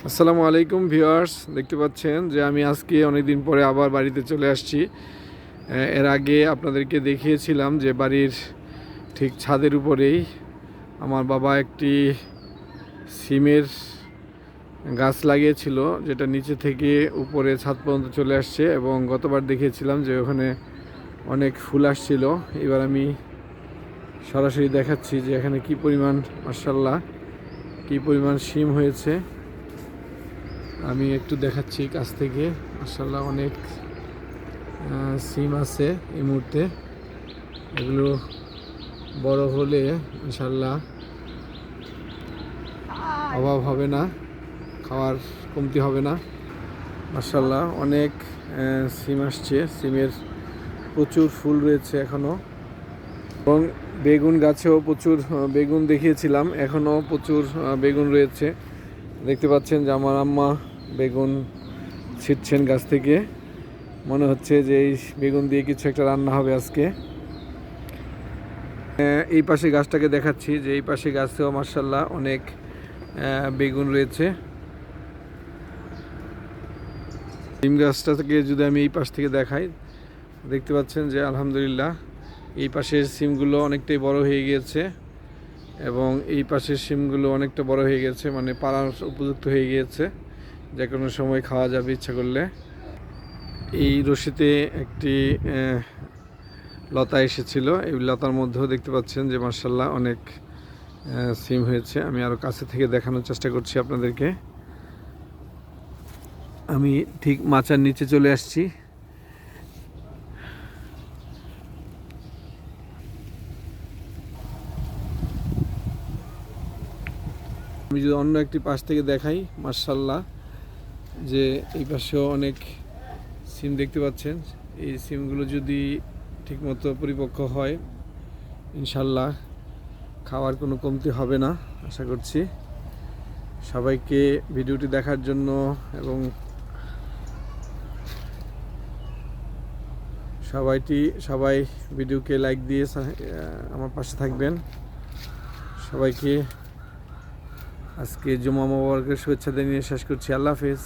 আসসালামু আলাইকুম ভিউয়ার্স, দেখতে পাচ্ছেন যে আমি আজকে অনেক দিন পরে আবার বাড়িতে চলে আসছি। এর আগে আপনাদেরকে দেখিয়েছিলাম যে বাড়ির ঠিক ছাদের উপরেই আমার বাবা একটি সিমের গাছ লাগিয়েছিল, যেটা নিচে থেকে উপরে ছাদ পর্যন্ত চলে আসছে। এবং গতবার দেখিয়েছিলাম যে ওখানে অনেক ফুল আসছিল। এবার আমি সরাসরি দেখাচ্ছি যে এখানে কি পরিমাণ, মাশাআল্লাহ, কি পরিমাণ সিম হয়েছে। আমি একটু দেখাচ্ছি কাছ থেকে। মাশাআল্লাহ অনেক সিম আছে এই মুহূর্তে। এগুলো বড় হলে ইনশাআল্লাহ অভাব হবে না, খাওয়ার কমতি হবে না। মাশাআল্লাহ অনেক সিম আসছে, সিমের প্রচুর ফুল রয়েছে এখনও। এবং বেগুন গাছেও প্রচুর বেগুন দেখিয়েছিলাম, এখনও প্রচুর বেগুন রয়েছে। দেখতে পাচ্ছেন যে আমার আম্মা বেগুন ছিটছেন গাছ থেকে। মনে হচ্ছে যে এই বেগুন দিয়ে কিছু একটা রান্না হবে আজকে। এই পাশে গাছটাকে দেখাচ্ছি যে এই পাশে গাছেও মাশাআল্লাহ অনেক বেগুন রয়েছে। সিম গাছটা থেকে যদি আমি এই পাশ থেকে দেখাই, দেখতে পাচ্ছেন যে আলহামদুলিল্লাহ এই পাশের সিমগুলো অনেকটাই বড় হয়ে গিয়েছে এবং এই পাশের সিমগুলো অনেকটা বড় হয়ে গেছে, মানে পাড়ার উপযুক্ত হয়ে গিয়েছে, যে কোনো সময় খাওয়া যাবে ইচ্ছা করলে। এই রশিতে একটি লতা এসেছিল, এই লতার মধ্যেও দেখতে পাচ্ছেন যে মাশাআল্লাহ অনেক সিম হয়েছে। আমি আরও কাছে থেকে দেখানোর চেষ্টা করছি আপনাদেরকে। আমি ঠিক মাচার নিচে চলে আসছি। আমি যদি অন্য একটি পাশ থেকে দেখাই, মাশাআল্লাহ যে এই পাশেও অনেক সিম দেখতে পাচ্ছেন। এই সিমগুলো যদি ঠিকমতো পরিপক্ক হয় ইনশাআল্লাহ খাওয়ার কোনো কমতি হবে না আশা করছি। সবাইকে ভিডিওটি দেখার জন্য এবং সবাই ভিডিওকে লাইক দিয়ে আমার পাশে থাকবেন। সবাইকে আজকে জুমা মোবারকের শুভেচ্ছা জানিয়ে শেষ করছি। আল্লাহ হাফেজ।